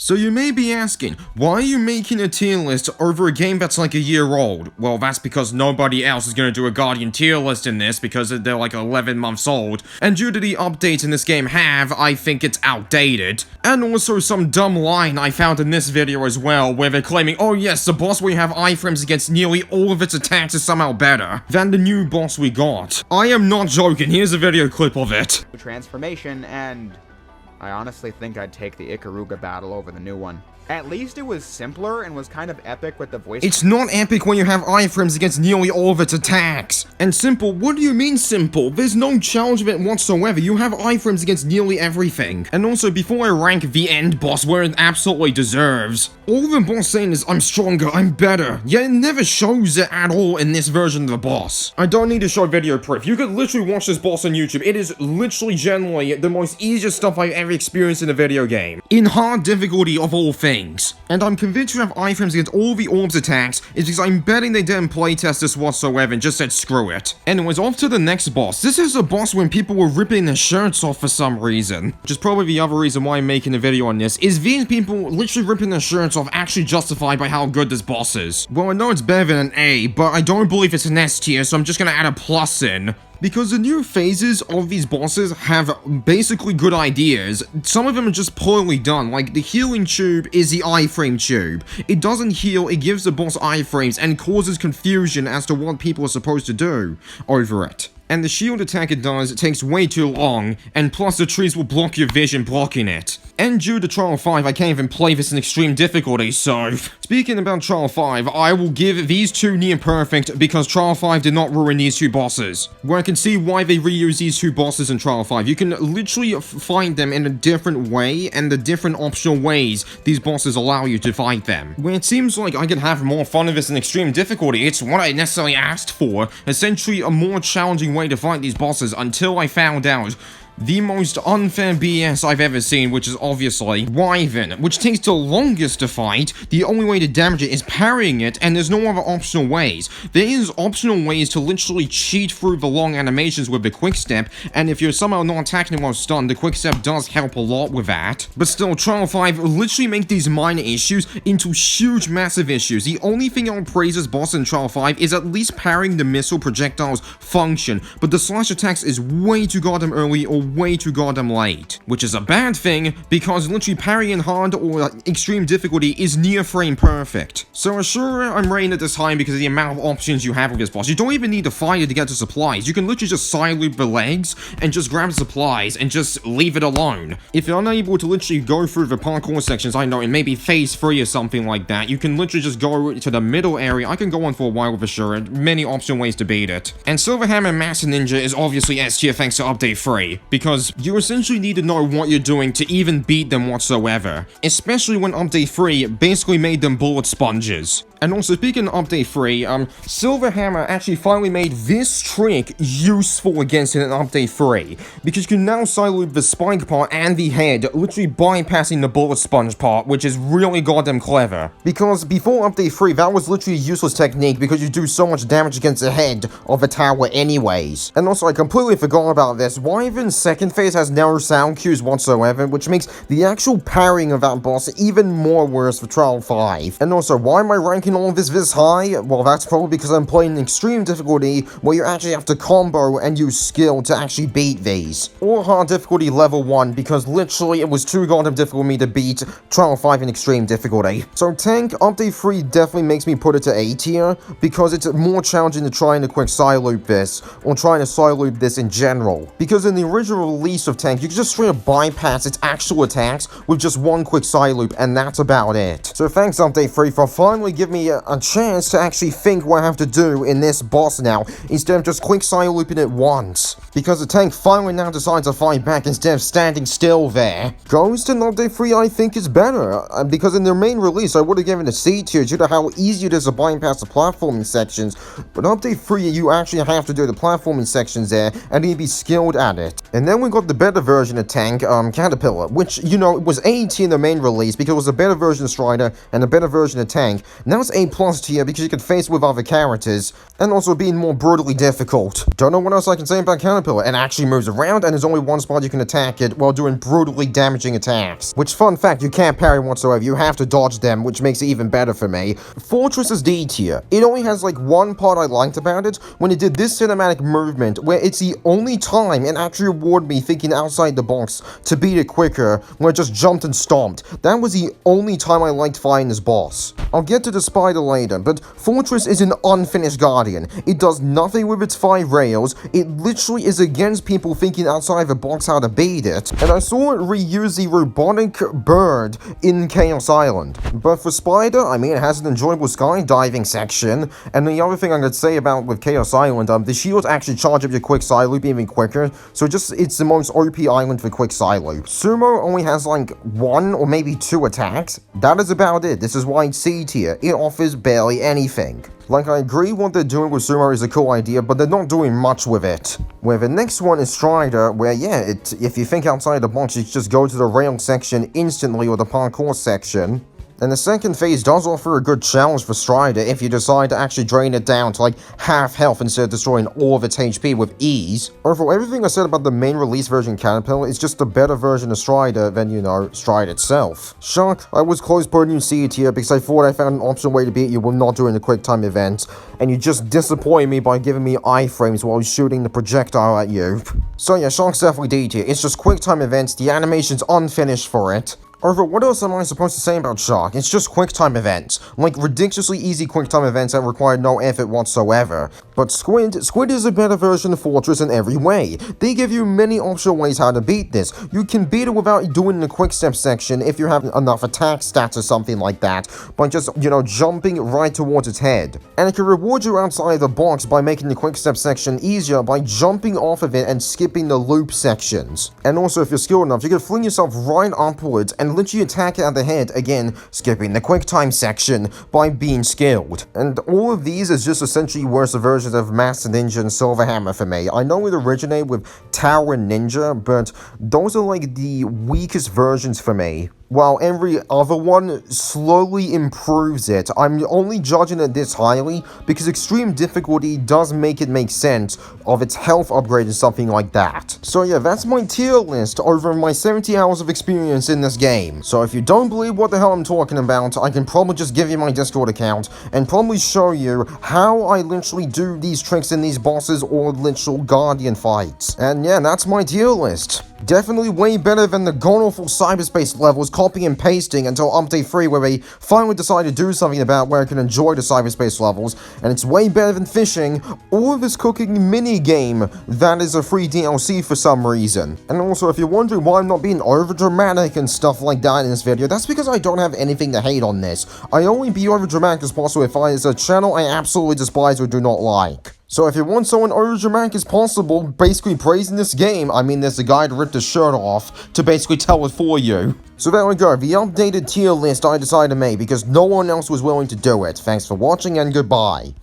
So you may be asking, why are you making a tier list over a game that's like a year old? Well, that's because nobody else is gonna do a Guardian tier list in this because they're like 11 months old, and due to the updates in this game I think it's outdated. And also some dumb line I found in this video as well, where they're claiming, oh yes, the boss where you have iframes against nearly all of its attacks is somehow better than the new boss we got. I am not joking, here's a video clip of it. Transformation, and I honestly think I'd take the Ikaruga battle over the new one. At least it was simpler and was kind of epic with the voice. It's not epic when you have iframes against nearly all of its attacks. And simple, what do you mean simple? There's no challenge of it whatsoever. You have iframes against nearly everything. And also, before I rank the end boss where it absolutely deserves, all the boss saying is, I'm stronger, I'm better. Yet it never shows it at all in this version of the boss. I don't need to show video proof. You could literally watch this boss on YouTube. It is literally generally the most easiest stuff I've ever experienced in a video game. In hard difficulty of all things. And I'm convinced you have iframes against all the orbs attacks is because I'm betting they didn't playtest this whatsoever and just said screw it. Anyways, off to the next boss. This is a boss when people were ripping their shirts off for some reason. Which is probably the other reason why I'm making a video on this, is these people literally ripping their shirts off actually justified by how good this boss is. Well, I know it's better than an A, but I don't believe it's an S tier, so I'm just gonna add a plus in. Because the new phases of these bosses have basically good ideas. Some of them are just poorly done, like the healing tube is the iframe tube. It doesn't heal, it gives the boss iframes and causes confusion as to what people are supposed to do over it. And the shield attack it does, it takes way too long, and plus the trees will block your vision blocking it. And due to Trial 5, I can't even play this in extreme difficulty, so... Speaking about Trial 5, I will give these two near perfect because Trial 5 did not ruin these two bosses. Where I can see why they reuse these two bosses in Trial 5. You can literally find them in a different way, and the different optional ways these bosses allow you to fight them. Where it seems like I could have more fun of this in extreme difficulty, it's what I necessarily asked for. Essentially a more challenging way to fight these bosses until I found out the most unfair BS I've ever seen, which is obviously Wyvern, which takes the longest to fight. The only way to damage it is parrying it, and there's no other optional ways. There is optional ways to literally cheat through the long animations with the quickstep, and if you're somehow not attacking while stunned, the quickstep does help a lot with that. But still, Trial 5 literally makes these minor issues into huge, massive issues. The only thing I'll praise this boss in Trial 5 is at least parrying the missile projectiles function, but the slash attacks is way too goddamn early or way too goddamn late, which is a bad thing because literally parrying in hard or extreme difficulty is near frame perfect. So sure, I'm rating it this high because of the amount of options you have with this boss. You don't even need to fight it to get to supplies. You can literally just side loop the legs and just grab supplies and just leave it alone. If you're unable to literally go through the parkour sections, I know, in maybe phase 3 or something like that, you can literally just go to the middle area. I can go on for a while with sure, many optional ways to beat it. And Silver Hammer Master Ninja is obviously S tier thanks to update 3, because you essentially need to know what you're doing to even beat them whatsoever. Especially when update 3 basically made them bullet sponges. And also, speaking of update 3, Silver Hammer actually finally made this trick useful against it in update 3. Because you can now side loop the spike part and the head, literally bypassing the bullet sponge part, which is really goddamn clever. Because before update 3, that was literally a useless technique because you do so much damage against the head of a tower anyways. And also, I completely forgot about this. Wyvern's second phase has no sound cues whatsoever, which makes the actual parrying of that boss even more worse for Trial 5. And also, why am I ranking all of this high? Well, that's probably because I'm playing in extreme difficulty where you actually have to combo and use skill to actually beat these. Or hard difficulty level 1 because literally it was too goddamn difficult for me to beat Trial 5 in extreme difficulty. So Tank, update 3 definitely makes me put it to A tier because it's more challenging to try and quick side loop this or trying to side loop this in general. Because in the original release of Tank, you can just straight up bypass its actual attacks with just one quick side loop, and that's about it. So thanks update 3 for finally giving me a chance to actually think what I have to do in this boss now, instead of just quick side looping it once. Because the Tank finally now decides to fight back instead of standing still there. Ghost in update 3 I think is better, because in their main release I would have given it a C tier due to how easy it is to bypass the platforming sections, but update 3 you actually have to do the platforming sections there and you need to be skilled at it. And then we got the better version of Tank, Caterpillar, which, you know, it was A tier in the main release because it was a better version of Strider and a better version of Tank. Now it's plus A+ tier because you can face with other characters, and also being more brutally difficult. Don't know what else I can say about Caterpillar. It actually moves around, and there's only one spot you can attack it while doing brutally damaging attacks. Which, fun fact, you can't parry whatsoever, you have to dodge them, which makes it even better for me. Fortress is D tier. It only has like one part I liked about it, when it did this cinematic movement, where it's the only time it actually rewarded me thinking outside the box to beat it quicker, where it just jumped and stomped. That was the only time I liked fighting this boss. I'll get to the spider later, but Fortress is an unfinished guardian. It does nothing with its 5 rails, it literally is against people thinking outside the box how to beat it, and I saw it reuse the robotic bird in Chaos Island. But for Spider, I mean, it has an enjoyable skydiving section, and the other thing I could say about with Chaos Island, the shields actually charge up your quick side loop even quicker, so it's the most OP island for quick side loop. Sumo only has like 1 or maybe 2 attacks. That is about it. This is why it's C tier. It offers barely anything. Like, I agree what they're doing with Sumo is a cool idea, but they're not doing much with it. Where the next one is Strider, where yeah, if you think outside the box, you just go to the rail section instantly or the parkour section. And the second phase does offer a good challenge for Strider if you decide to actually drain it down to like half health instead of destroying all of its HP with ease. Overall, everything I said about the main release version Caterpillar is just a better version of Strider than, you know, Strider itself. Shark, I was close putting you C tier because I thought I found an optional way to beat you while not doing the quick time event, and you just disappointed me by giving me iframes while shooting the projectile at you. So yeah, Shark's definitely D tier. It's just quick time events, the animation's unfinished for it. However, what else am I supposed to say about Shark? It's just quick-time events. Like, ridiculously easy quick-time events that require no effort whatsoever. But Squid is a better version of Fortress in every way. They give you many optional ways how to beat this. You can beat it without doing the quick step section if you have enough attack stats or something like that, by just, you know, jumping right towards its head. And it can reward you outside the box by making the quick step section easier by jumping off of it and skipping the loop sections. And also, if you're skilled enough, you can fling yourself right upwards and literally attack it at the head, again, skipping the quick time section by being skilled. And all of these is just essentially worse versions of Master Ninja and Silver Hammer for me. I know it originated with Tower and Ninja, but those are like the weakest versions for me, while every other one slowly improves it. I'm only judging it this highly because extreme difficulty does make it make sense of its health upgrade and something like that. So yeah, that's my tier list over my 70 hours of experience in this game. So if you don't believe what the hell I'm talking about, I can probably just give you my Discord account and probably show you how I literally do these tricks in these bosses or literal Guardian fights. And yeah, that's my tier list. Definitely way better than the god-awful cyberspace levels copying and pasting until Update 3, where they finally decided to do something about where I can enjoy the cyberspace levels, and it's way better than fishing or this cooking mini-game that is a free DLC for some reason. And also, if you're wondering why I'm not being over-dramatic and stuff like that in this video, that's because I don't have anything to hate on this. I only be over-dramatic as possible if it's a channel I absolutely despise or do not like. So if you want someone over-dramatic as possible, basically praising this game, I mean, there's a guy to rip his shirt off to basically tell it for you. So there we go, the updated tier list I decided to make because no one else was willing to do it. Thanks for watching and goodbye.